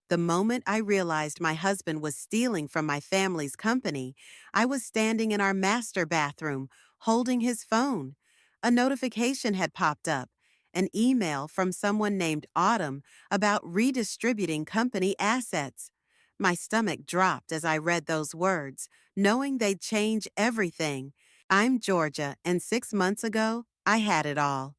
The moment I realized my husband was stealing from my family's company, I was standing in our master bathroom, holding his phone. A notification had popped up, an email from someone named Autumn about redistributing company assets. My stomach dropped as I read those words, knowing they'd change everything. I'm Georgia, and 6 months ago, I had it all.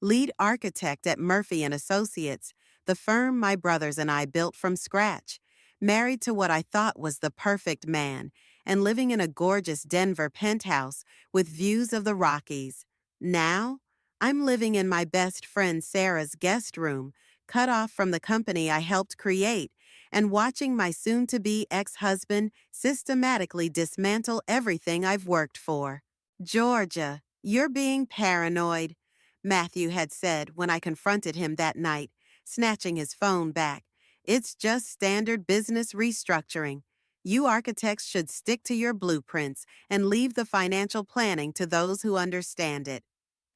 Lead architect at Murphy and Associates, the firm my brothers and I built from scratch, married to what I thought was the perfect man, and living in a gorgeous Denver penthouse with views of the Rockies. Now, I'm living in my best friend Sarah's guest room, cut off from the company I helped create, and watching my soon-to-be ex-husband systematically dismantle everything I've worked for. Georgia, you're being paranoid, Matthew had said when I confronted him that night, snatching his phone back. It's just standard business restructuring. You architects should stick to your blueprints and leave the financial planning to those who understand it.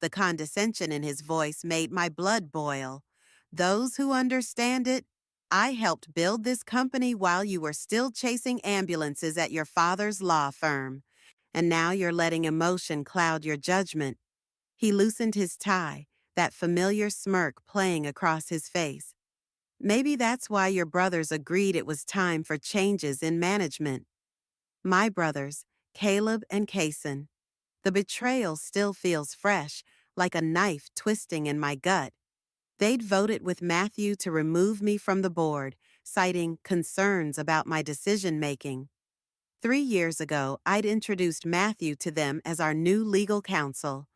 The condescension in his voice made my blood boil. Those who understand it? I helped build this company while you were still chasing ambulances at your father's law firm. And now you're letting emotion cloud your judgment. He loosened his tie, that familiar smirk playing across his face. Maybe that's why your brothers agreed it was time for changes in management. My brothers, Caleb and Kason. The betrayal still feels fresh, like a knife twisting in my gut. They'd voted with Matthew to remove me from the board, citing concerns about my decision-making. 3 years ago, I'd introduced Matthew to them as our new legal counsel.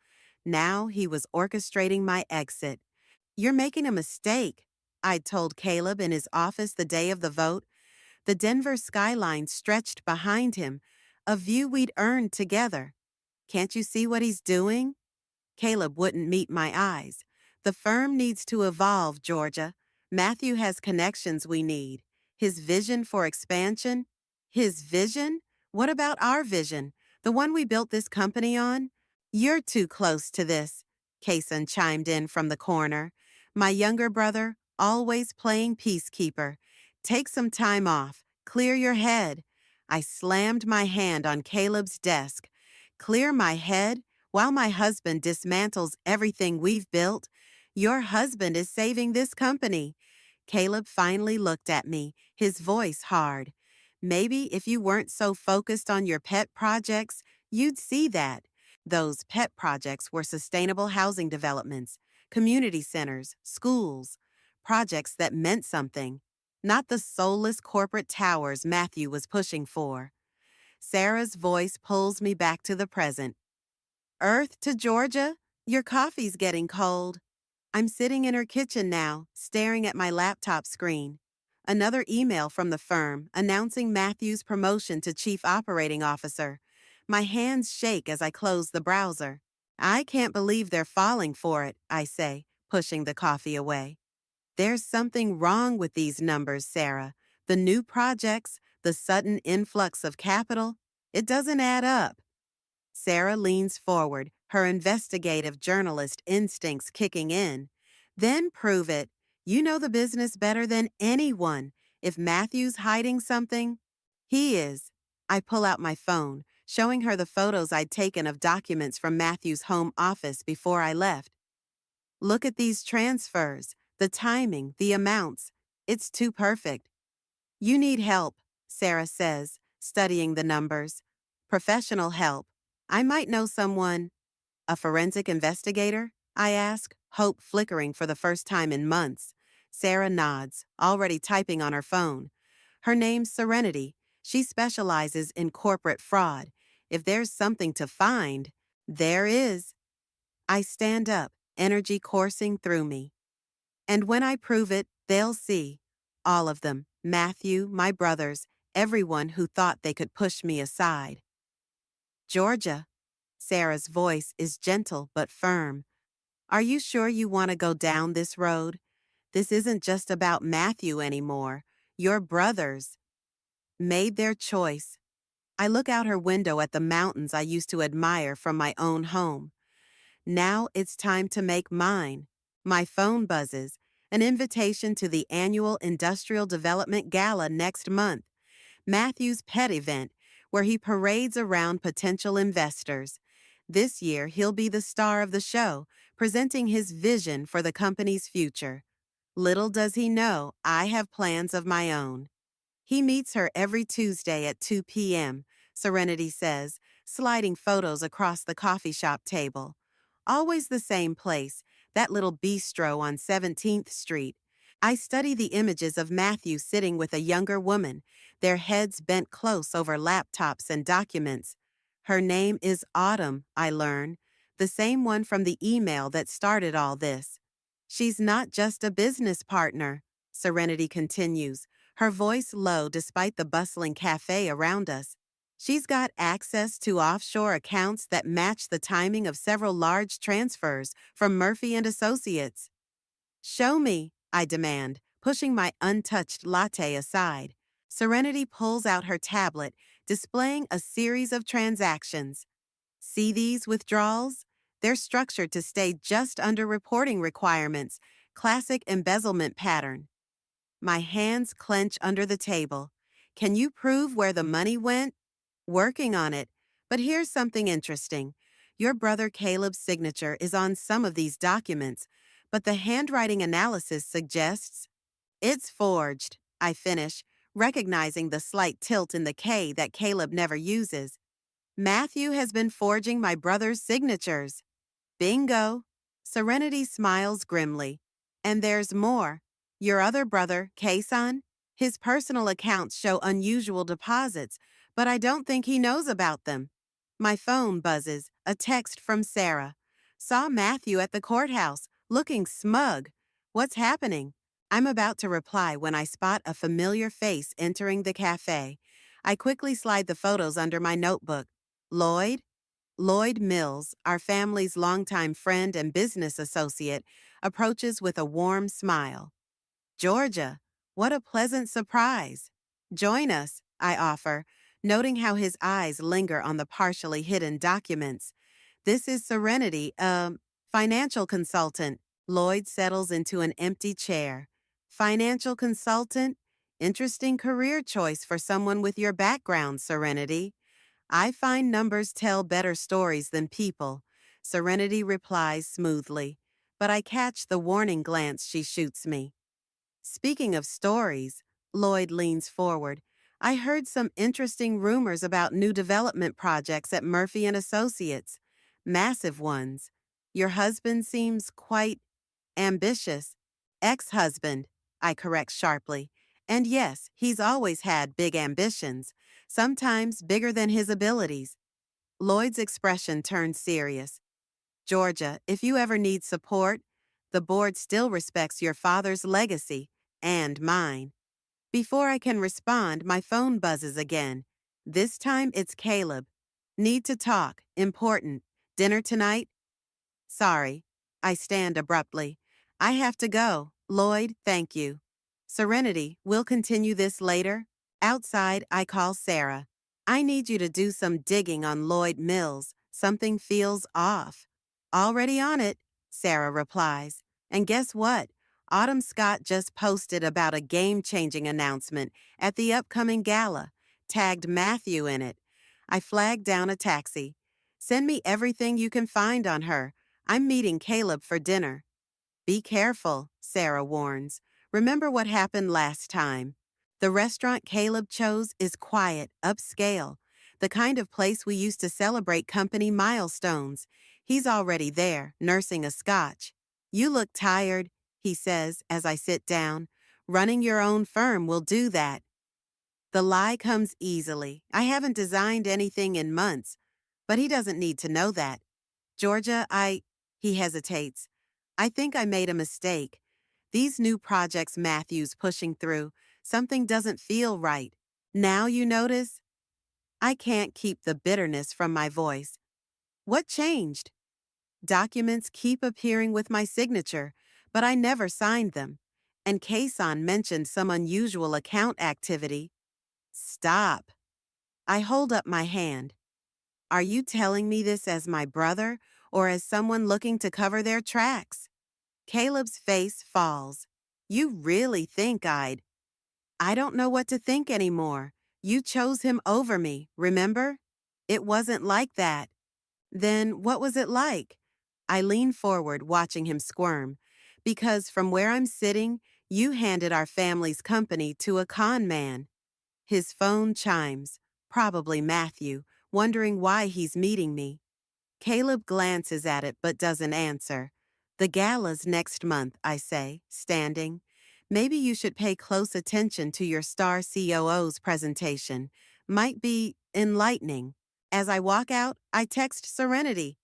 Now he was orchestrating my exit. You're making a mistake, I'd told Caleb in his office the day of the vote. The Denver skyline stretched behind him, a view we'd earned together. Can't you see what he's doing? Caleb wouldn't meet my eyes. The firm needs to evolve, Georgia. Matthew has connections we need. His vision for expansion? His vision? What about our vision? The one we built this company on? You're too close to this, Kason chimed in from the corner. My younger brother, always playing peacekeeper. Take some time off. Clear your head. I slammed my hand on Caleb's desk. Clear my head? While my husband dismantles everything we've built, your husband is saving this company. Caleb finally looked at me, his voice hard. Maybe if you weren't so focused on your pet projects, you'd see that. Those pet projects were sustainable housing developments, community centers, schools, projects that meant something, not the soulless corporate towers Matthew was pushing for. Sarah's voice pulls me back to the present. Earth to Georgia? Your coffee's getting cold. I'm sitting in her kitchen now, staring at my laptop screen. Another email from the firm announcing Matthew's promotion to Chief Operating Officer. My hands shake as I close the browser. I can't believe they're falling for it, I say, pushing the coffee away. There's something wrong with these numbers, Sarah. The new projects, the sudden influx of capital, it doesn't add up. Sarah leans forward, her investigative journalist instincts kicking in. Then prove it. You know the business better than anyone. If Matthew's hiding something, he is. I pull out my phone, showing her the photos I'd taken of documents from Matthew's home office before I left. Look at these transfers, the timing, the amounts. It's too perfect. You need help, Sarah says, studying the numbers. Professional help. I might know someone. A forensic investigator? I ask, hope flickering for the first time in months. Sarah nods, already typing on her phone. Her name's Serenity. She specializes in corporate fraud. If there's something to find, there is. I stand up, energy coursing through me. And when I prove it, they'll see. All of them, Matthew, my brothers, everyone who thought they could push me aside. Georgia. Sarah's voice is gentle but firm. Are you sure you want to go down this road? This isn't just about Matthew anymore. Your brothers made their choice. I look out her window at the mountains I used to admire from my own home. Now it's time to make mine. My phone buzzes. an invitation to the annual Industrial Development Gala next month, Matthew's pet event, where he parades around potential investors. This year, he'll be the star of the show, presenting his vision for the company's future. Little does he know, I have plans of my own. He meets her every Tuesday at 2 p.m., Serenity says, sliding photos across the coffee shop table. Always the same place, that little bistro on 17th Street. I study the images of Matthew sitting with a younger woman, their heads bent close over laptops and documents. Her name is Autumn, I learn, the same one from the email that started all this. She's not just a business partner, Serenity continues, her voice low despite the bustling cafe around us. She's got access to offshore accounts that match the timing of several large transfers from Murphy and Associates. Show me, I demand, pushing my untouched latte aside. Serenity pulls out her tablet, displaying a series of transactions. See these withdrawals? They're structured to stay just under reporting requirements, classic embezzlement pattern. My hands clench under the table. Can you prove where the money went? Working on it. But here's something interesting. Your brother Caleb's signature is on some of these documents, but the handwriting analysis suggests it's forged, I finish, recognizing the slight tilt in the K that Caleb never uses. Matthew has been forging my brother's signatures. Bingo. Serenity smiles grimly. And there's more. Your other brother, Kason? His personal accounts show unusual deposits, but I don't think he knows about them. My phone buzzes, a text from Sarah. Saw Matthew at the courthouse, looking smug. What's happening? I'm about to reply when I spot a familiar face entering the cafe. I quickly slide the photos under my notebook. Lloyd? Lloyd Mills, our family's longtime friend and business associate, approaches with a warm smile. Georgia, what a pleasant surprise. Join us, I offer, noting how his eyes linger on the partially hidden documents. This is Serenity, a financial consultant. Lloyd settles into an empty chair. Financial consultant? Interesting career choice for someone with your background, Serenity. I find numbers tell better stories than people, Serenity replies smoothly, but I catch the warning glance she shoots me. Speaking of stories, Lloyd leans forward. I heard some interesting rumors about new development projects at Murphy and Associates. Massive ones. Your husband seems quite ambitious. Ex-husband, I correct sharply. And yes, he's always had big ambitions, sometimes bigger than his abilities. Lloyd's expression turned serious. Georgia, if you ever need support, the board still respects your father's legacy and mine. Before I can respond, my phone buzzes again. This time it's Caleb. Need to talk. Important. Dinner tonight? Sorry. I stand abruptly. I have to go. Lloyd, thank you. Serenity, we'll continue this later. Outside, I call Sarah. I need you to do some digging on Lloyd Mills. Something feels off. Already on it, Sarah replies. And guess what? Autumn Scott just posted about a game-changing announcement at the upcoming gala, tagged Matthew in it. I flagged down a taxi. Send me everything you can find on her. I'm meeting Caleb for dinner. Be careful, Sarah warns. Remember what happened last time. The restaurant Caleb chose is quiet, upscale, the kind of place we used to celebrate company milestones. He's already there, nursing a scotch. You look tired, he says as I sit down. Running your own firm will do that. The lie comes easily. I haven't designed anything in months, but he doesn't need to know that. Georgia, he hesitates. I think I made a mistake. These new projects Matthew's pushing through, something doesn't feel right. Now you notice? I can't keep the bitterness from my voice. What changed? Documents keep appearing with my signature, but I never signed them. And Kason mentioned some unusual account activity. Stop. I hold up my hand. Are you telling me this as my brother or as someone looking to cover their tracks? Caleb's face falls. You really think I don't know what to think anymore. You chose him over me, remember? It wasn't like that. Then what was it like? I lean forward, watching him squirm. Because from where I'm sitting, you handed our family's company to a con man. His phone chimes, probably Matthew, wondering why he's meeting me. Caleb glances at it but doesn't answer. The gala's next month, I say, standing. Maybe you should pay close attention to your star COO's presentation. Might be enlightening. As I walk out, I text Serenity.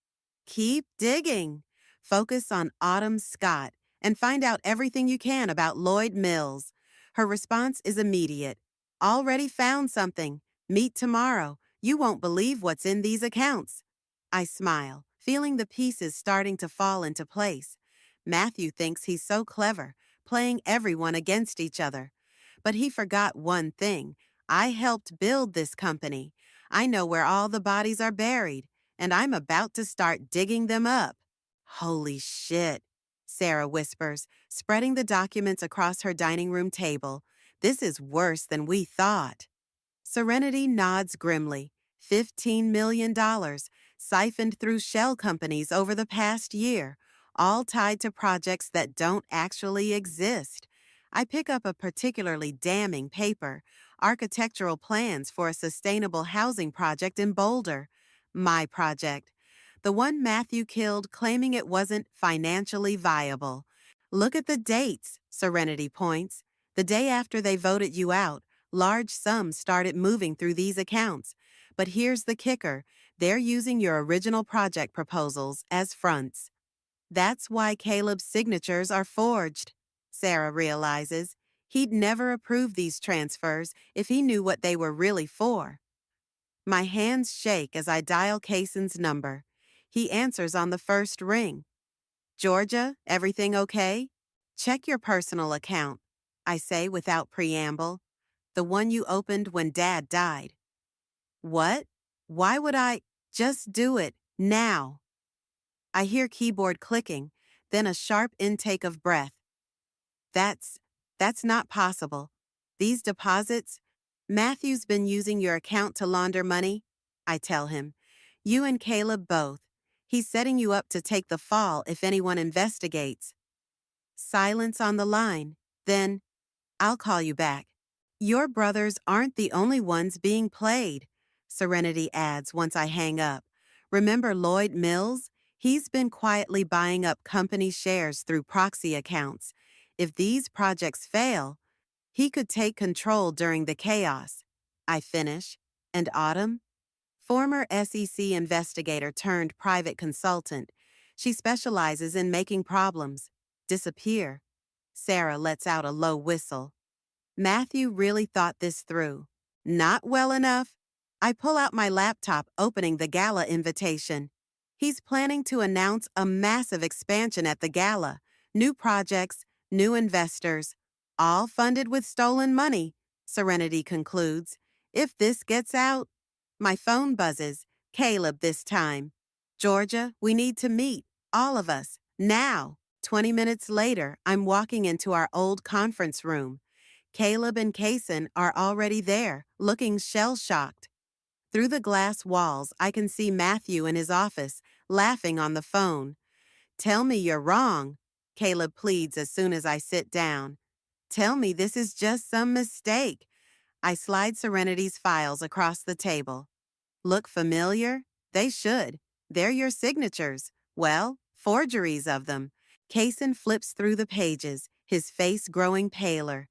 Keep digging. Focus on Autumn Scott and find out everything you can about Lloyd Mills. Her response is immediate. Already found something. Meet tomorrow. You won't believe what's in these accounts. I smile, feeling the pieces starting to fall into place. Matthew thinks he's so clever, playing everyone against each other. But he forgot one thing. I helped build this company. I know where all the bodies are buried, and I'm about to start digging them up. Holy shit, Sarah whispers, spreading the documents across her dining room table. This is worse than we thought. Serenity nods grimly. $15 million, siphoned through shell companies over the past year, all tied to projects that don't actually exist. I pick up a particularly damning paper, architectural plans for a sustainable housing project in Boulder. My project. The one Matthew killed claiming it wasn't financially viable. Look at the dates, Serenity points. The day after they voted you out, large sums started moving through these accounts. But here's the kicker. They're using your original project proposals as fronts. That's why Caleb's signatures are forged. Sarah realizes. He'd never approve these transfers if he knew what they were really for. My hands shake as I dial Kaysen's number. He answers on the first ring. Georgia, everything okay? Check your personal account, I say without preamble. The one you opened when Dad died. What? Why would I? Just do it, now. I hear keyboard clicking, then a sharp intake of breath. That's, that's not possible. These deposits, Matthew's been using your account to launder money, I tell him. You and Caleb both. He's setting you up to take the fall if anyone investigates. Silence on the line. Then, I'll call you back. Your brothers aren't the only ones being played, Serenity adds once I hang up. Remember Lloyd Mills? He's been quietly buying up company shares through proxy accounts. If these projects fail, he could take control during the chaos. I finish. And Autumn? Former SEC investigator turned private consultant. She specializes in making problems disappear. Sarah lets out a low whistle. Matthew really thought this through. Not well enough? I pull out my laptop, opening the gala invitation. He's planning to announce a massive expansion at the gala. New projects, new investors, all funded with stolen money, Serenity concludes. If this gets out, my phone buzzes. Caleb this time. Georgia, we need to meet. All of us. Now. 20 minutes later, I'm walking into our old conference room. Caleb and Kaysen are already there, looking shell-shocked. Through the glass walls, I can see Matthew in his office, laughing on the phone. Tell me you're wrong, Caleb pleads as soon as I sit down. Tell me this is just some mistake. I slide Serenity's files across the table. Look familiar? They should. They're your signatures. Well, forgeries of them. Kaysen flips through the pages, his face growing paler.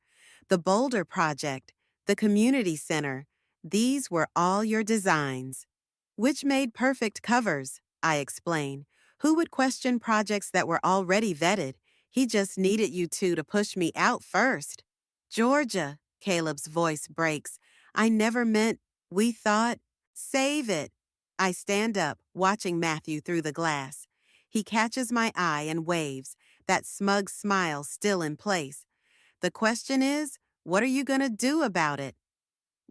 The Boulder Project, the Community Center, these were all your designs. Which made perfect covers, I explain. Who would question projects that were already vetted? He just needed you two to push me out first. Georgia, Caleb's voice breaks. I never meant, we thought, save it. I stand up, watching Matthew through the glass. He catches my eye and waves, that smug smile still in place. The question is, what are you going to do about it?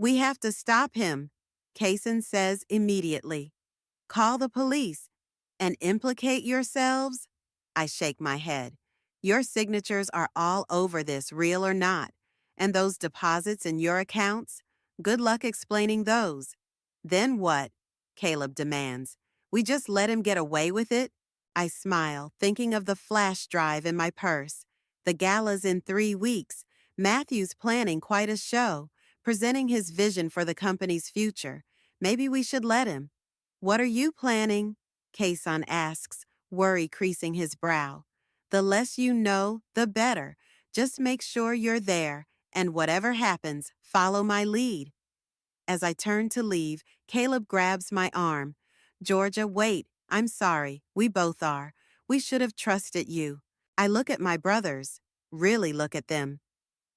We have to stop him, Kaysen says immediately. Call the police and implicate yourselves? I shake my head. Your signatures are all over this, real or not. And those deposits in your accounts? Good luck explaining those. Then what? Caleb demands. We just let him get away with it? I smile, thinking of the flash drive in my purse. The gala's in 3 weeks. Matthew's planning quite a show, presenting his vision for the company's future. Maybe we should let him. What are you planning? Kason asks, worry creasing his brow. The less you know, the better. Just make sure you're there, and whatever happens, follow my lead. As I turn to leave, Caleb grabs my arm. Georgia, wait. I'm sorry. We both are. We should have trusted you. I look at my brothers. Really look at them.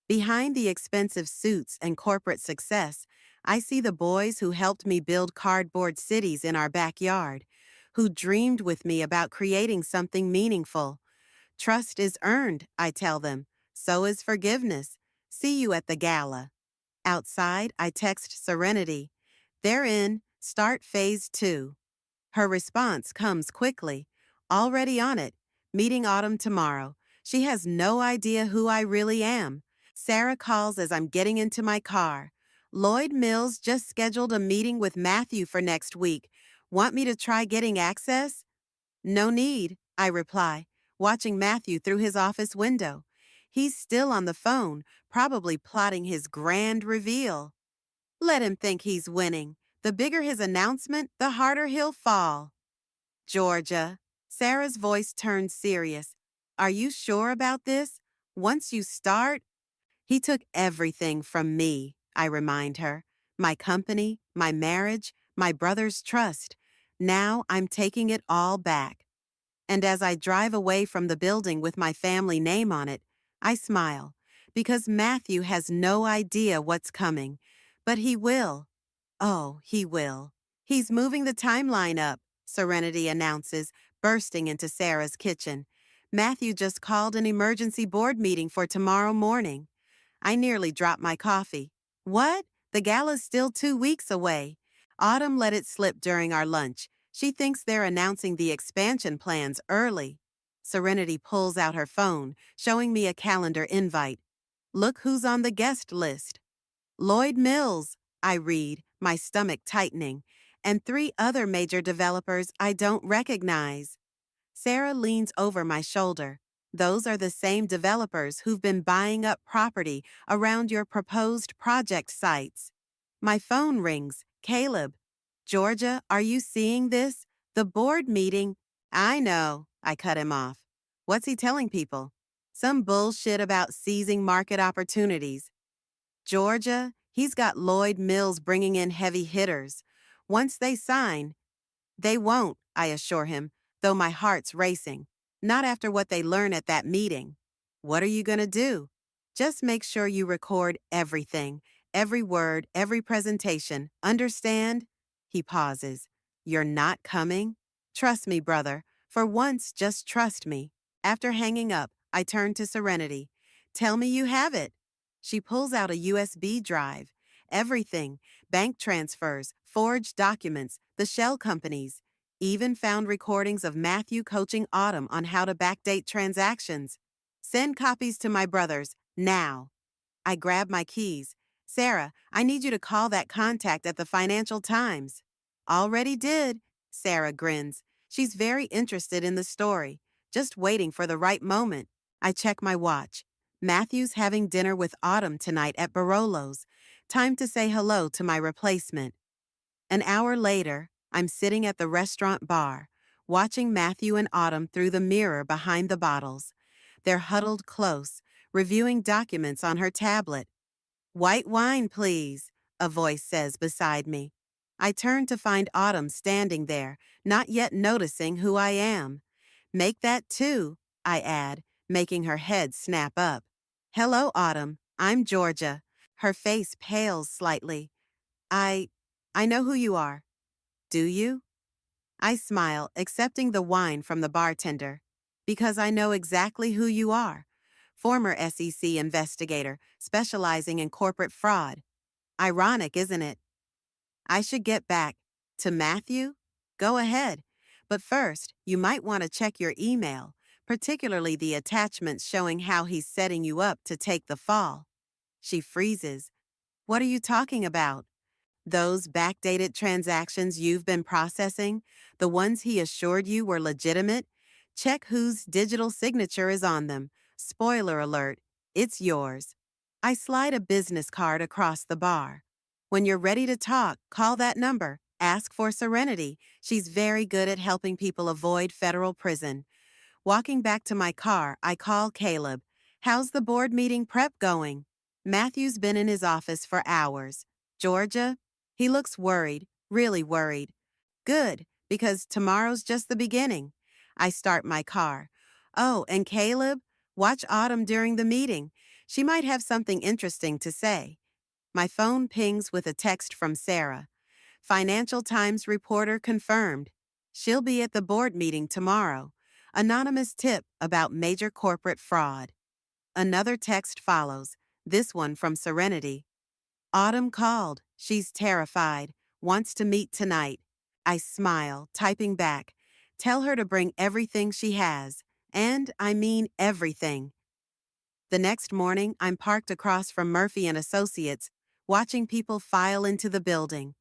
Behind the expensive suits and corporate success, I see the boys who helped me build cardboard cities in our backyard, who dreamed with me about creating something meaningful. Trust is earned, I tell them. So is forgiveness. See you at the gala. Outside, I text Serenity. They're in. Start phase 2. Her response comes quickly. Already on it. Meeting Autumn tomorrow. She has no idea who I really am. Sarah calls as I'm getting into my car. Lloyd Mills just scheduled a meeting with Matthew for next week. Want me to try getting access? No need, I reply, watching Matthew through his office window. He's still on the phone, probably plotting his grand reveal. Let him think he's winning. The bigger his announcement, the harder he'll fall. Georgia. Sarah's voice turned serious. Are you sure about this? Once you start? He took everything from me, I remind her. My company, my marriage, my brother's trust. Now I'm taking it all back. And as I drive away from the building with my family name on it, I smile, because Matthew has no idea what's coming. But he will. Oh, he will. He's moving the timeline up, Serenity announces, bursting into Sarah's kitchen. Matthew just called an emergency board meeting for tomorrow morning. I nearly dropped my coffee. What? The gala's still 2 weeks away. Autumn let it slip during our lunch. She thinks they're announcing the expansion plans early. Serenity pulls out her phone, showing me a calendar invite. Look who's on the guest list. Lloyd Mills, I read, my stomach tightening, and 3 other major developers I don't recognize. Sarah leans over my shoulder. Those are the same developers who've been buying up property around your proposed project sites. My phone rings. Caleb. Georgia, are you seeing this? The board meeting. I know, I cut him off. What's he telling people? Some bullshit about seizing market opportunities. Georgia, he's got Lloyd Mills bringing in heavy hitters. Once they sign, they won't, I assure him, though my heart's racing. Not after what they learn at that meeting. What are you going to do? Just make sure you record everything, every word, every presentation. Understand? He pauses. You're not coming? Trust me, brother. For once, just trust me. After hanging up, I turn to Serenity. Tell me you have it. She pulls out a USB drive. Everything. Bank transfers, forged documents, the shell companies. Even found recordings of Matthew coaching Autumn on how to backdate transactions. Send copies to my brothers, now. I grab my keys. Sarah, I need you to call that contact at the Financial Times. Already did, Sarah grins. She's very interested in the story, just waiting for the right moment. I check my watch. Matthew's having dinner with Autumn tonight at Barolo's. Time to say hello to my replacement. An hour later, I'm sitting at the restaurant bar, watching Matthew and Autumn through the mirror behind the bottles. They're huddled close, reviewing documents on her tablet. White wine, please, a voice says beside me. I turn to find Autumn standing there, not yet noticing who I am. Make that 2, I add, making her head snap up. Hello, Autumn. I'm Georgia. Her face pales slightly. I know who you are. Do you? I smile, accepting the wine from the bartender. Because I know exactly who you are. Former SEC investigator, specializing in corporate fraud. Ironic, isn't it? I should get back. To Matthew? Go ahead. But first, you might want to check your email. particularly the attachments showing how he's setting you up to take the fall. She freezes. What are you talking about? Those backdated transactions you've been processing, the ones he assured you were legitimate? Check whose digital signature is on them. Spoiler alert, it's yours. I slide a business card across the bar. When you're ready to talk, call that number. Ask for Serenity. She's very good at helping people avoid federal prison. Walking back to my car, I call Caleb. How's the board meeting prep going? Matthew's been in his office for hours. Georgia? He looks worried, really worried. Good, because tomorrow's just the beginning. I start my car. Oh, and Caleb? Watch Autumn during the meeting. She might have something interesting to say. My phone pings with a text from Sarah. Financial Times reporter confirmed. She'll be at the board meeting tomorrow. Anonymous tip about major corporate fraud. Another text follows, this one from Serenity. Autumn called. She's terrified. Wants to meet tonight. I smile, typing back. Tell her to bring everything she has. And I mean everything. The next morning, I'm parked across from Murphy and Associates, watching people file into the building.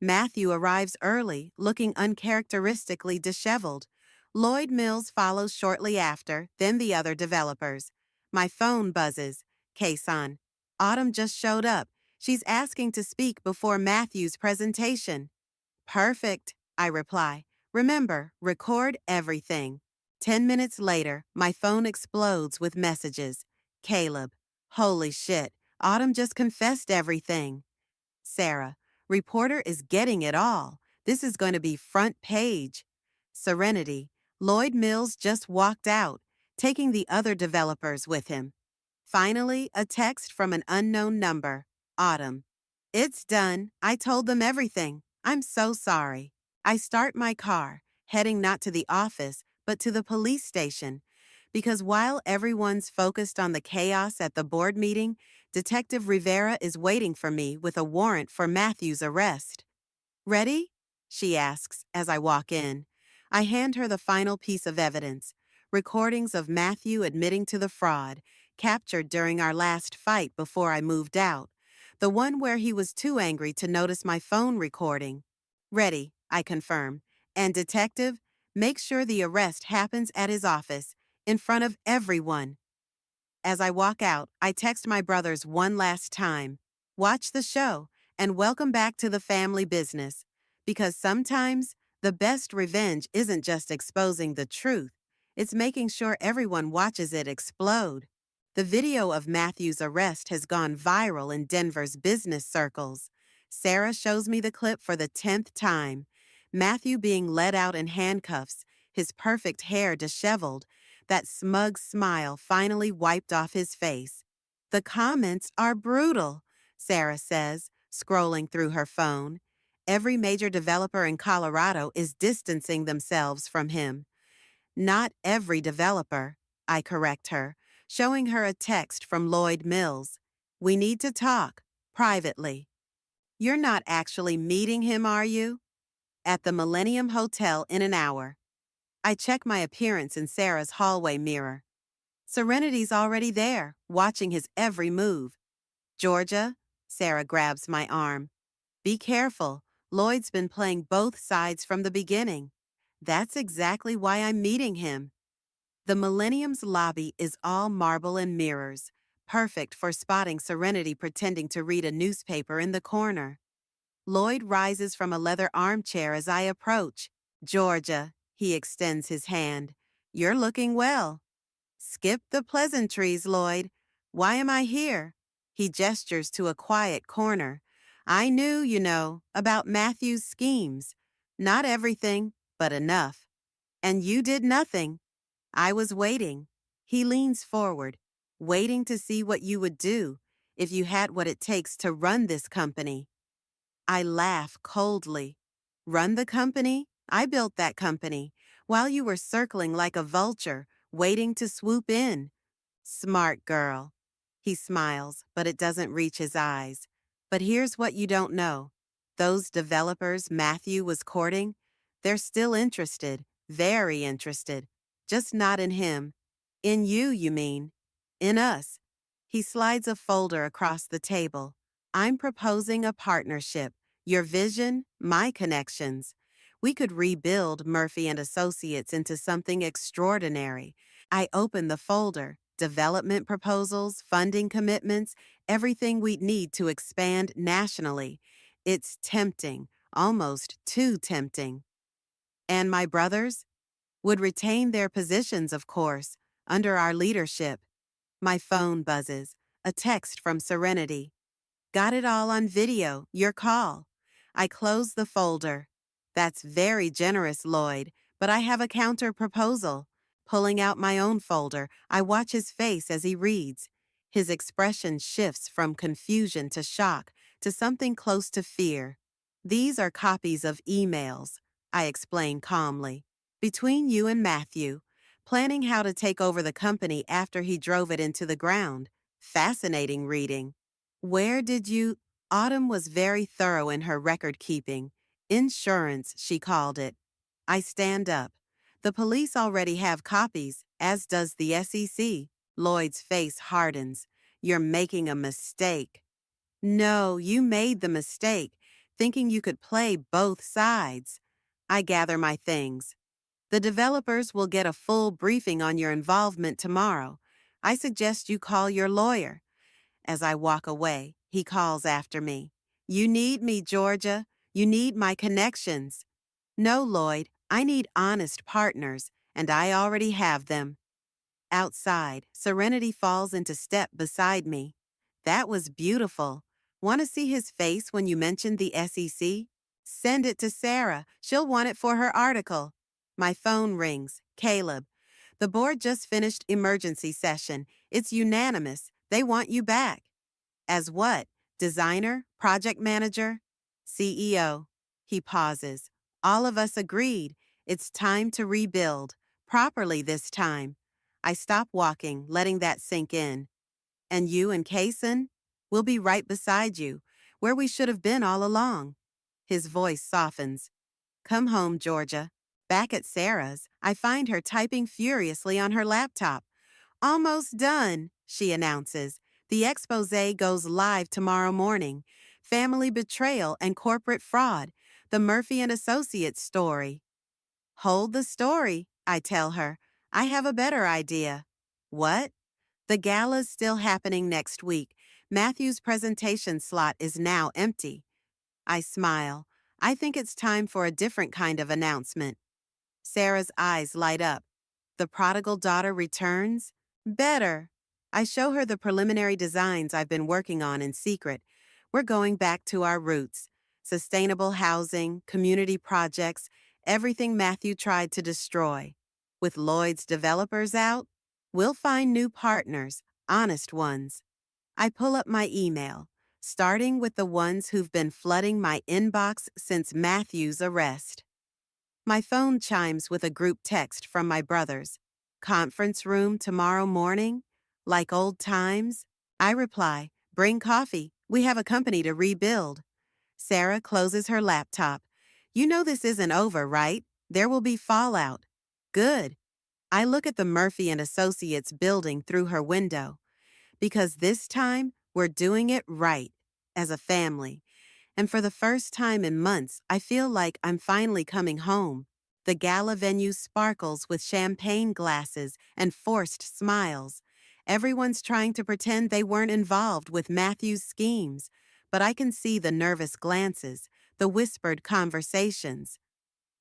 Matthew arrives early, looking uncharacteristically disheveled. Lloyd Mills follows shortly after, then the other developers. My phone buzzes. Kason. Autumn just showed up. She's asking to speak before Matthew's presentation. Perfect, I reply. Remember, record everything. 10 minutes later, my phone explodes with messages. Caleb. Holy shit, Autumn just confessed everything. Sarah. Reporter is getting it all. This is going to be front page. Serenity. Lloyd Mills just walked out, taking the other developers with him. Finally, a text from an unknown number. Autumn. It's done. I told them everything. I'm so sorry. I start my car, heading not to the office, but to the police station. Because while everyone's focused on the chaos at the board meeting, Detective Rivera is waiting for me with a warrant for Matthew's arrest. Ready? She asks as I walk in. I hand her the final piece of evidence, recordings of Matthew admitting to the fraud, captured during our last fight before I moved out, the one where he was too angry to notice my phone recording. Ready, I confirm. And detective, make sure the arrest happens at his office, in front of everyone. As I walk out, I text my brothers one last time. Watch the show and welcome back to the family business. Because sometimes the best revenge isn't just exposing the truth, it's making sure everyone watches it explode. The video of Matthew's arrest has gone viral in Denver's business circles. Sarah shows me the clip for the 10th time. Matthew being led out in handcuffs, his perfect hair disheveled, that smug smile finally wiped off his face. The comments are brutal, Sarah says, scrolling through her phone. Every major developer in Colorado is distancing themselves from him. Not every developer, I correct her, showing her a text from Lloyd Mills. We need to talk, privately. You're not actually meeting him, are you? At the Millennium Hotel in an hour. I check my appearance in Sarah's hallway mirror. Serenity's already there, watching his every move. Georgia, Sarah grabs my arm. Be careful. Lloyd's been playing both sides from the beginning. That's exactly why I'm meeting him. The Millennium's lobby is all marble and mirrors, perfect for spotting Serenity pretending to read a newspaper in the corner. Lloyd rises from a leather armchair as I approach. Georgia, he extends his hand. You're looking well. Skip the pleasantries, Lloyd. Why am I here? He gestures to a quiet corner. I knew, about Matthew's schemes. Not everything, but enough. And you did nothing. I was waiting. He leans forward, waiting to see what you would do if you had what it takes to run this company. I laugh coldly. Run the company? I built that company, while you were circling like a vulture, waiting to swoop in. Smart girl. He smiles, but it doesn't reach his eyes. But here's what you don't know. Those developers Matthew was courting, they're still interested, very interested. just not in him. In you, you mean. In us. He slides a folder across the table. I'm proposing a partnership. Your vision, my connections. We could rebuild Murphy and Associates into something extraordinary. I open the folder. Development proposals, funding commitments, everything we'd need to expand nationally. It's tempting, almost too tempting. And my brothers would retain their positions, of course, under our leadership. My phone buzzes. A text from Serenity. Got it all on video, your call. I close the folder. That's very generous, Lloyd, but I have a counter proposal. Pulling out my own folder, I watch his face as he reads. His expression shifts from confusion to shock to something close to fear. These are copies of emails, I explain calmly. Between you and Matthew, planning how to take over the company after he drove it into the ground. Fascinating reading. Where did you? Autumn was very thorough in her record keeping. Insurance, she called it. I stand up. The police already have copies, as does the SEC. Lloyd's face hardens. You're making a mistake. No, you made the mistake, thinking you could play both sides. I gather my things. The developers will get a full briefing on your involvement tomorrow. I suggest you call your lawyer. As I walk away, he calls after me. You need me, Georgia. You need my connections. No, Lloyd, I need honest partners, and I already have them. Outside, Serenity falls into step beside me. That was beautiful. Want to see his face when you mentioned the SEC? Send it to Sarah. She'll want it for her article. My phone rings. Caleb. The board just finished emergency session. It's unanimous. They want you back. As what? Designer? Project manager? CEO. He pauses. All of us agreed. It's time to rebuild. Properly this time. I stop walking, letting that sink in. And you and Kaysen? We'll be right beside you, where we should have been all along. His voice softens. Come home, Georgia. Back at Sarah's, I find her typing furiously on her laptop. Almost done, she announces. The exposé goes live tomorrow morning. Family betrayal and corporate fraud. The Murphy and Associates story. Hold the story, I tell her. I have a better idea. What? The gala's still happening next week. Matthew's presentation slot is now empty. I smile. I think it's time for a different kind of announcement. Sarah's eyes light up. The prodigal daughter returns? Better. I show her the preliminary designs I've been working on in secret. We're going back to our roots. Sustainable housing, community projects, everything Matthew tried to destroy. With Lloyd's developers out, we'll find new partners, honest ones. I pull up my email, starting with the ones who've been flooding my inbox since Matthew's arrest. My phone chimes with a group text from my brothers. Conference room tomorrow morning? Like old times? I reply, bring coffee. We have a company to rebuild. Sarah closes her laptop. You know this isn't over, right? There will be fallout. Good. I look at the Murphy and Associates building through her window. Because this time, we're doing it right, as a family. And for the first time in months, I feel like I'm finally coming home. The gala venue sparkles with champagne glasses and forced smiles. Everyone's trying to pretend they weren't involved with Matthew's schemes, but I can see the nervous glances, the whispered conversations.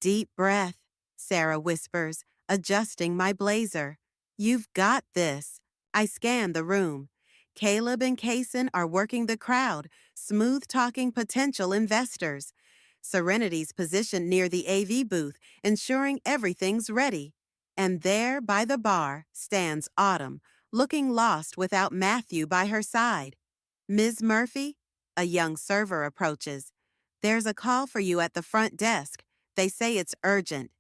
Deep breath, Sarah whispers, adjusting my blazer. You've got this. I scan the room. Caleb and Kaysen are working the crowd, smooth-talking potential investors. Serenity's positioned near the AV booth, ensuring everything's ready. And there, by the bar, stands Autumn, looking lost without Matthew by her side. Ms. Murphy? A young server approaches. There's a call for you at the front desk. They say it's urgent.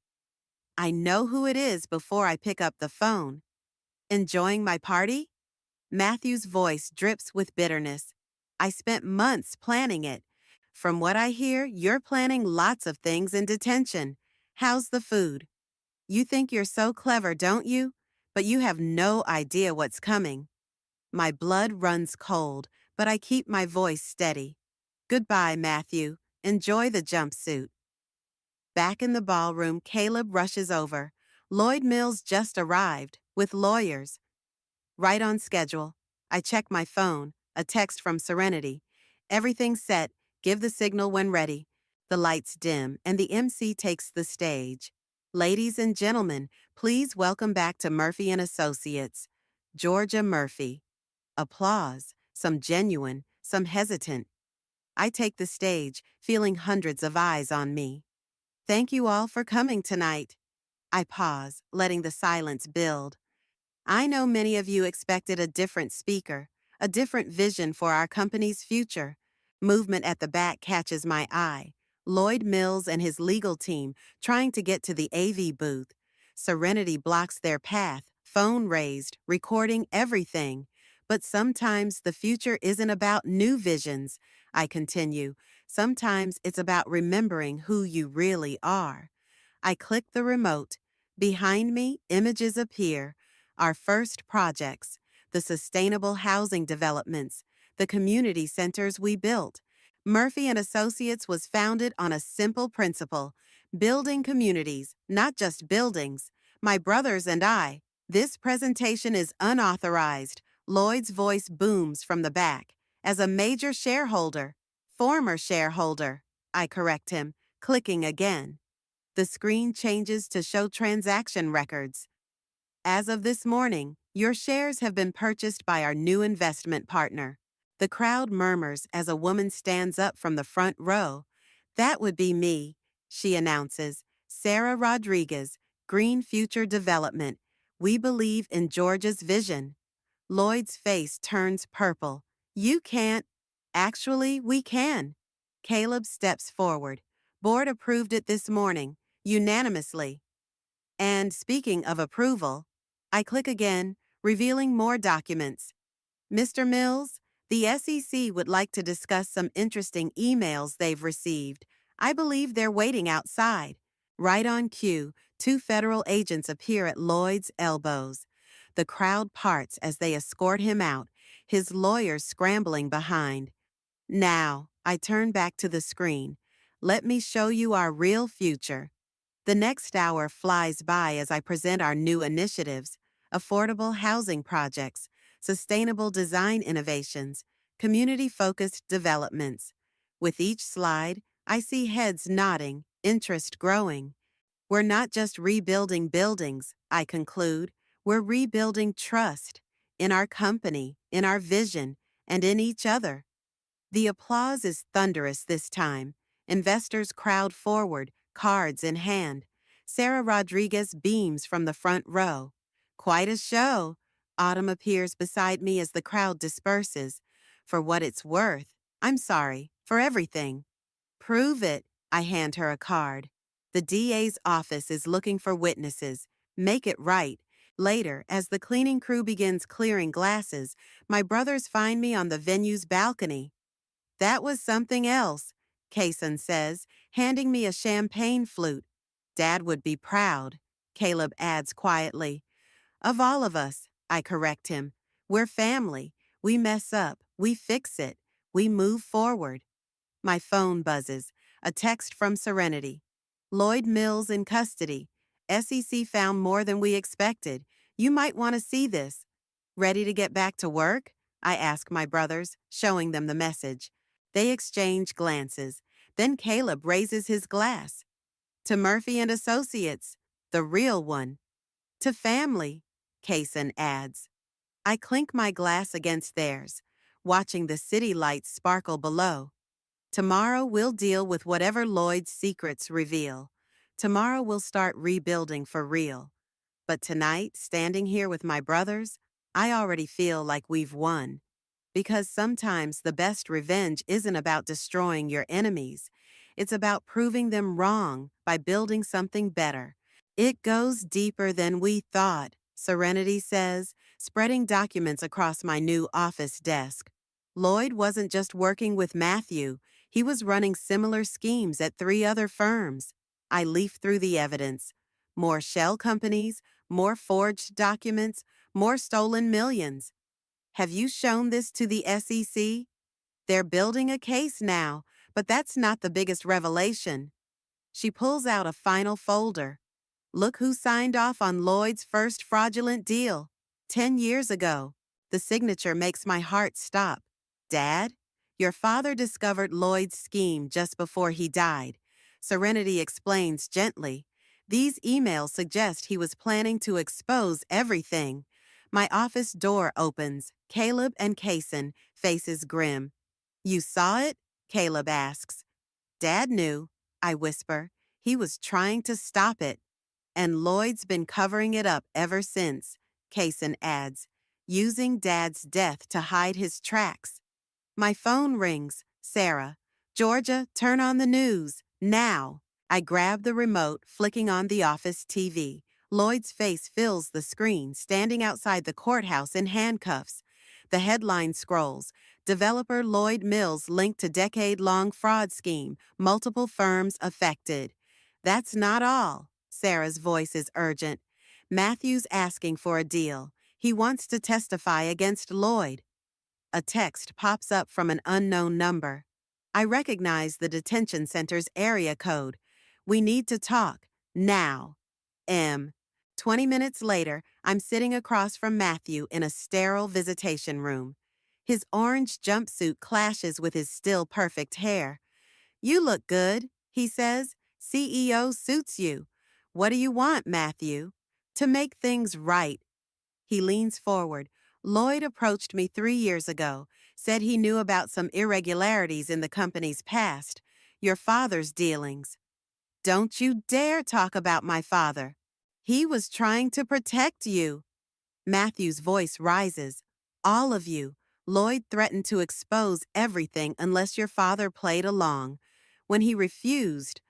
I know who it is before I pick up the phone. Enjoying my party? Matthew's voice drips with bitterness. I spent months planning it. From what I hear, you're planning lots of things in detention. How's the food? You think you're so clever, don't you? But you have no idea what's coming. My blood runs cold, but I keep my voice steady. Goodbye, Matthew. Enjoy the jumpsuit. Back in the ballroom, Caleb rushes over. Lloyd Mills just arrived, with lawyers. Right on schedule. I check my phone, a text from Serenity. Everything's set, give the signal when ready. The lights dim, and the MC takes the stage. Ladies and gentlemen, please welcome back to Murphy and Associates, Georgia Murphy. Applause, some genuine, some hesitant. I take the stage, feeling hundreds of eyes on me. Thank you all for coming tonight. I pause, letting the silence build. I know many of you expected a different speaker, a different vision for our company's future. Movement at the back catches my eye. Lloyd Mills and his legal team trying to get to the AV booth. Serenity blocks their path, phone raised, recording everything. But sometimes the future isn't about new visions, I continue. Sometimes it's about remembering who you really are. I click the remote. Behind me, images appear. Our first projects, the sustainable housing developments, the community centers we built. Murphy and Associates was founded on a simple principle: building communities, not just buildings. My brothers and I. This presentation is unauthorized. Lloyd's voice booms from the back. As a major shareholder, former shareholder, I correct him, clicking again. The screen changes to show transaction records. As of this morning, your shares have been purchased by our new investment partner. The crowd murmurs as a woman stands up from the front row. That would be me, she announces. Sarah Rodriguez, Green Future Development. We believe in Georgia's vision. Lloyd's face turns purple. You can't. Actually, we can. Caleb steps forward. Board approved it this morning, unanimously. And speaking of approval, I click again, revealing more documents. Mr. Mills, the SEC would like to discuss some interesting emails they've received. I believe they're waiting outside. Right on cue, two federal agents appear at Lloyd's elbows. The crowd parts as they escort him out, his lawyers scrambling behind. Now, I turn back to the screen. Let me show you our real future. The next hour flies by as I present our new initiatives: affordable housing projects, sustainable design innovations, community-focused developments. With each slide, I see heads nodding, interest growing. We're not just rebuilding buildings, I conclude. We're rebuilding trust in our company, in our vision, and in each other. The applause is thunderous this time. Investors crowd forward, cards in hand. Sarah Rodriguez beams from the front row. Quite a show. Autumn appears beside me as the crowd disperses. For what it's worth. I'm sorry, for everything. Prove it. I hand her a card. The DA's office is looking for witnesses. Make it right. Later, as the cleaning crew begins clearing glasses, my brothers find me on the venue's balcony. That was something else, Kaysen says, handing me a champagne flute. Dad would be proud, Caleb adds quietly. Of all of us, I correct him. We're family. We mess up. We fix it. We move forward. My phone buzzes. A text from Serenity. Lloyd Mills in custody. SEC found more than we expected. You might want to see this. Ready to get back to work? I ask my brothers, showing them the message. They exchange glances. Then Caleb raises his glass. To Murphy and Associates, the real one. To family, Kaysen adds. I clink my glass against theirs, watching the city lights sparkle below. Tomorrow we'll deal with whatever Lloyd's secrets reveal. Tomorrow we'll start rebuilding for real. But tonight, standing here with my brothers, I already feel like we've won. Because sometimes the best revenge isn't about destroying your enemies. It's about proving them wrong by building something better. It goes deeper than we thought, Serenity says, spreading documents across my new office desk. Lloyd wasn't just working with Matthew. He was running similar schemes at 3 other firms. I leaf through the evidence. More shell companies, more forged documents, more stolen millions. Have you shown this to the SEC? They're building a case now, but that's not the biggest revelation. She pulls out a final folder. Look who signed off on Lloyd's first fraudulent deal. 10 years ago. The signature makes my heart stop. Dad, your father discovered Lloyd's scheme just before he died. Serenity explains gently. These emails suggest he was planning to expose everything. My office door opens. Caleb and Kaysen, faces grim. You saw it? Caleb asks. Dad knew, I whisper. He was trying to stop it. And Lloyd's been covering it up ever since, Kaysen adds, using Dad's death to hide his tracks. My phone rings. Sarah. Georgia, turn on the news. Now. I grab the remote, flicking on the office TV. Lloyd's face fills the screen, standing outside the courthouse in handcuffs. The headline scrolls. Developer Lloyd Mills linked to decade-long fraud scheme. Multiple firms affected. That's not all. Sarah's voice is urgent. Matthew's asking for a deal. He wants to testify against Lloyd. A text pops up from an unknown number. I recognize the detention center's area code. We need to talk. Now. M. 20 minutes later, I'm sitting across from Matthew in a sterile visitation room. His orange jumpsuit clashes with his still perfect hair. You look good, he says. CEO suits you. What do you want, Matthew? To make things right. He leans forward. Lloyd approached me 3 years ago, said he knew about some irregularities in the company's past, your father's dealings. Don't you dare talk about my father. He was trying to protect you. Matthew's voice rises. All of you. Lloyd threatened to expose everything unless your father played along. When he refused,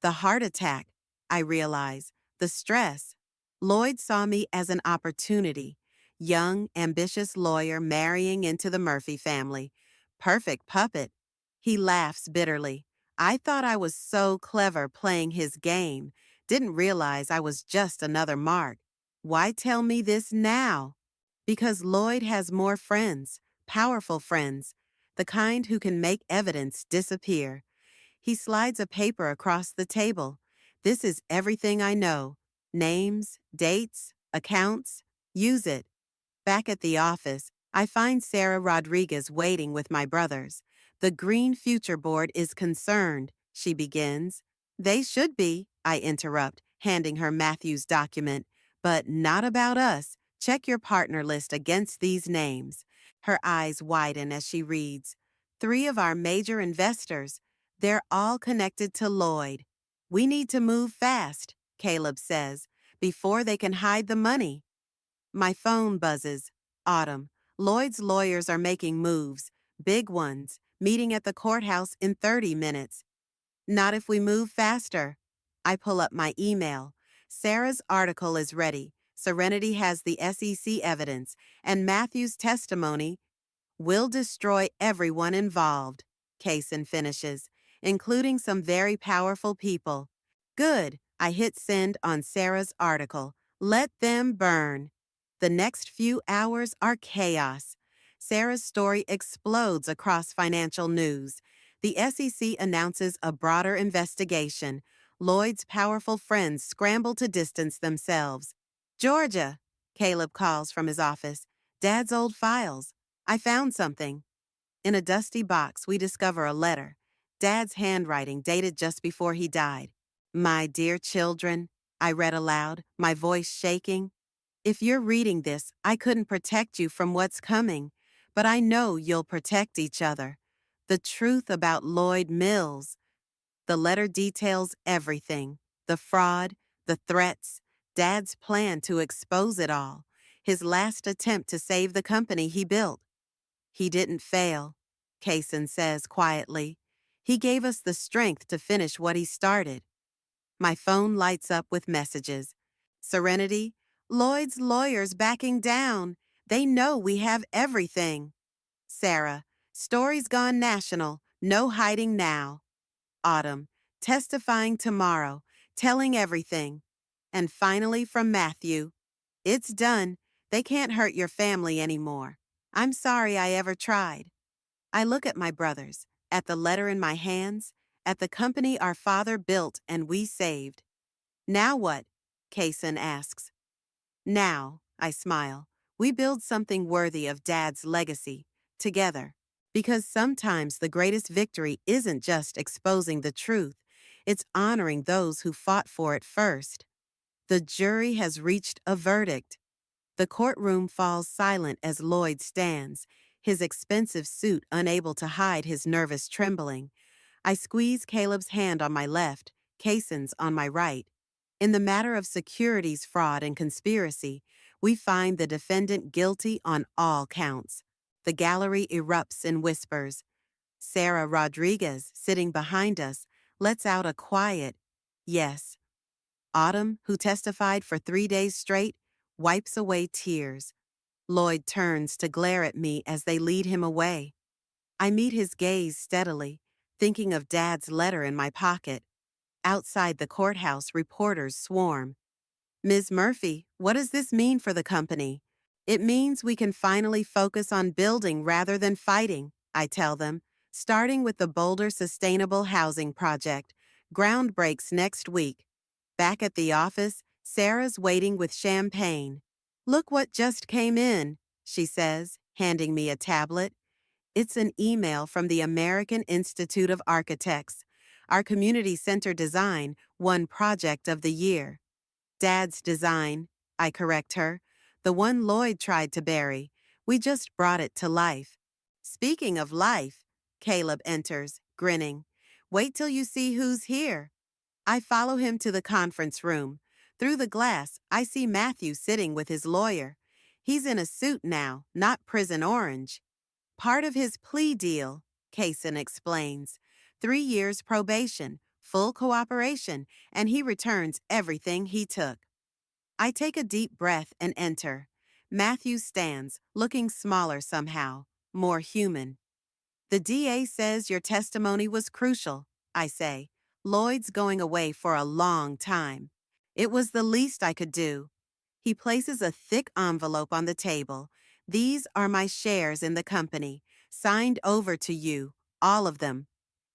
the heart attack, I realize, the stress. Lloyd saw me as an opportunity. Young, ambitious lawyer marrying into the Murphy family. Perfect puppet. He laughs bitterly. I thought I was so clever playing his game. Didn't realize I was just another mark. Why tell me this now? Because Lloyd has more friends, powerful friends, the kind who can make evidence disappear. He slides a paper across the table. This is everything I know. Names, dates, accounts. Use it. Back at the office, I find Sarah Rodriguez waiting with my brothers. The Green Future Board is concerned, she begins. They should be, I interrupt, handing her Matthew's document. But not about us. Check your partner list against these names. Her eyes widen as she reads. 3 of our major investors. They're all connected to Lloyd. We need to move fast, Caleb says, before they can hide the money. My phone buzzes. Autumn. Lloyd's lawyers are making moves. Big ones. Meeting at the courthouse in 30 minutes. Not if we move faster. I pull up my email. Sarah's article is ready. Serenity has the SEC evidence, and Matthew's testimony will destroy everyone involved, Kaysen finishes, including some very powerful people. Good. I hit send on Sarah's article. Let them burn. The next few hours are chaos. Sarah's story explodes across financial news. The SEC announces a broader investigation. Lloyd's powerful friends scramble to distance themselves. Georgia, Caleb calls from his office. Dad's old files. I found something. In a dusty box, we discover a letter. Dad's handwriting dated just before he died. My dear children, I read aloud, my voice shaking. If you're reading this, I couldn't protect you from what's coming, but I know you'll protect each other. The truth about Lloyd Mills. The letter details everything. The fraud, the threats, Dad's plan to expose it all, his last attempt to save the company he built. He didn't fail, Kaysen says quietly. He gave us the strength to finish what he started. My phone lights up with messages. Serenity, Lloyd's lawyers backing down. They know we have everything. Sarah, story's gone national. No hiding now. Autumn, testifying tomorrow. Telling everything. And finally from Matthew, "It's done. They can't hurt your family anymore. I'm sorry I ever tried." I look at my brothers, at the letter in my hands, at the company our father built and we saved. "Now what?" Kaysen asks. "Now," I smile, "we build something worthy of Dad's legacy, together." Because sometimes the greatest victory isn't just exposing the truth, it's honoring those who fought for it first. The jury has reached a verdict. The courtroom falls silent as Lloyd stands, his expensive suit unable to hide his nervous trembling. I squeeze Caleb's hand on my left, Kaysen's on my right. In the matter of securities fraud and conspiracy, we find the defendant guilty on all counts. The gallery erupts in whispers. Sarah Rodriguez, sitting behind us, lets out a quiet, "Yes." Autumn, who testified for 3 days straight, wipes away tears. Lloyd turns to glare at me as they lead him away. I meet his gaze steadily, thinking of Dad's letter in my pocket. Outside the courthouse, reporters swarm. "Ms. Murphy, what does this mean for the company?" "It means we can finally focus on building rather than fighting," I tell them, starting with the Boulder Sustainable Housing Project. Ground breaks next week. Back at the office, Sarah's waiting with champagne. "Look what just came in," she says, handing me a tablet. It's an email from the American Institute of Architects. Our community center design won Project of the Year. "Dad's design," I correct her. "The one Lloyd tried to bury. We just brought it to life." "Speaking of life," Caleb enters, grinning. "Wait till you see who's here." I follow him to the conference room. Through the glass, I see Matthew sitting with his lawyer. He's in a suit now, not prison orange. "Part of his plea deal," Kaysen explains. 3 years probation, full cooperation, and he returns everything he took. I take a deep breath and enter. Matthew stands, looking smaller somehow, more human. "The DA says your testimony was crucial," I say. "Lloyd's going away for a long time. It was the least I could do." He places a thick envelope on the table. "These are my shares in the company, signed over to you, all of them."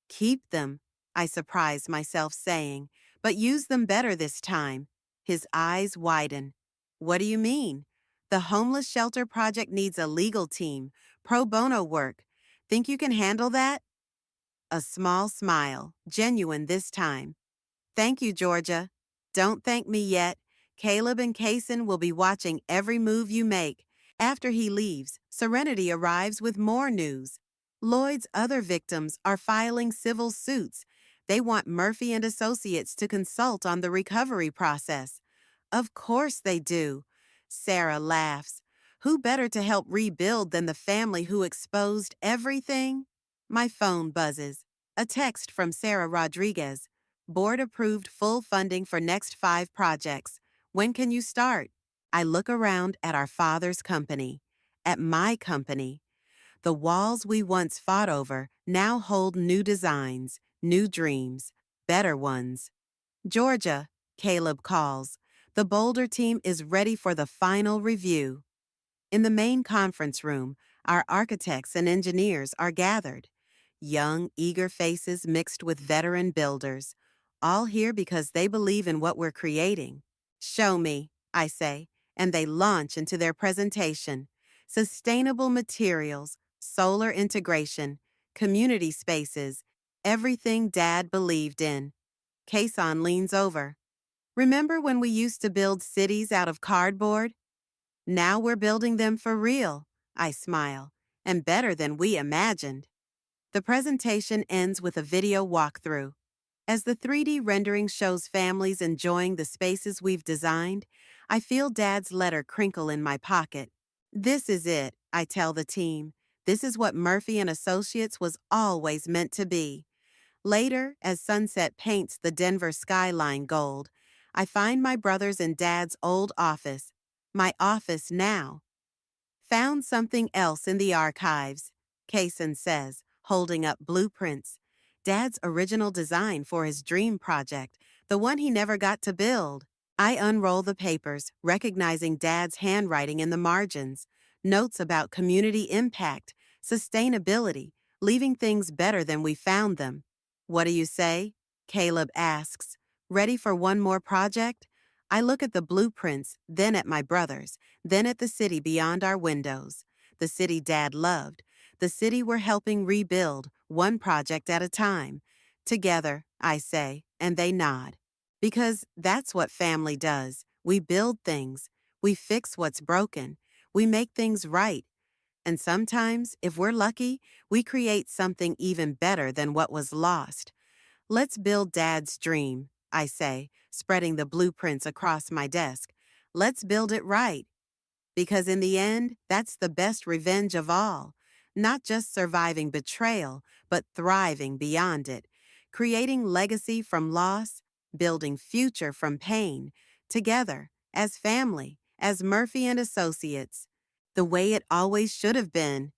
"Keep them," I surprise myself saying, "but use them better this time." His eyes widen. "What do you mean?" "The homeless shelter project needs a legal team, pro bono work. Think you can handle that?" A small smile, genuine this time. "Thank you, Georgia." "Don't thank me yet. Caleb and Kaysen will be watching every move you make." After he leaves, Serenity arrives with more news. Lloyd's other victims are filing civil suits. They want Murphy and Associates to consult on the recovery process. "Of course they do." Sarah laughs. "Who better to help rebuild than the family who exposed everything?" My phone buzzes. A text from Sarah Rodriguez. "Board approved full funding for next 5 projects. When can you start?" I look around at our father's company, at my company. The walls we once fought over now hold new designs, new dreams, better ones. "Georgia," Caleb calls. "The Boulder team is ready for the final review." In the main conference room, our architects and engineers are gathered. Young, eager faces mixed with veteran builders, all here because they believe in what we're creating. "Show me," I say, and they launch into their presentation. Sustainable materials, solar integration, community spaces, everything Dad believed in. Kason leans over. "Remember when we used to build cities out of cardboard? Now we're building them for real," I smile, "and better than we imagined." The presentation ends with a video walkthrough. As the 3D rendering shows families enjoying the spaces we've designed, I feel Dad's letter crinkle in my pocket. "This is it," I tell the team. "This is what Murphy and Associates was always meant to be." Later, as sunset paints the Denver skyline gold, I find my brothers in Dad's old office, my office now. "Found something else in the archives," Kaysen says, holding up blueprints. Dad's original design for his dream project, the one he never got to build. I unroll the papers, recognizing Dad's handwriting in the margins, notes about community impact, sustainability, leaving things better than we found them. What do you say? Caleb asks. Ready for one more project? I look at the blueprints, then at my brothers, then at the city beyond our windows. The city Dad loved, the city we're helping rebuild, one project at a time. Together, I say, and they nod. Because that's what family does. We build things. We fix what's broken. We make things right. And sometimes, if we're lucky, we create something even better than what was lost. Let's build Dad's dream, I say, spreading the blueprints across my desk. Let's build it right. Because in the end, that's the best revenge of all. Not just surviving betrayal, but thriving beyond it. Creating legacy from loss, building future from pain. Together, as family, as Murphy and Associates. The way it always should have been.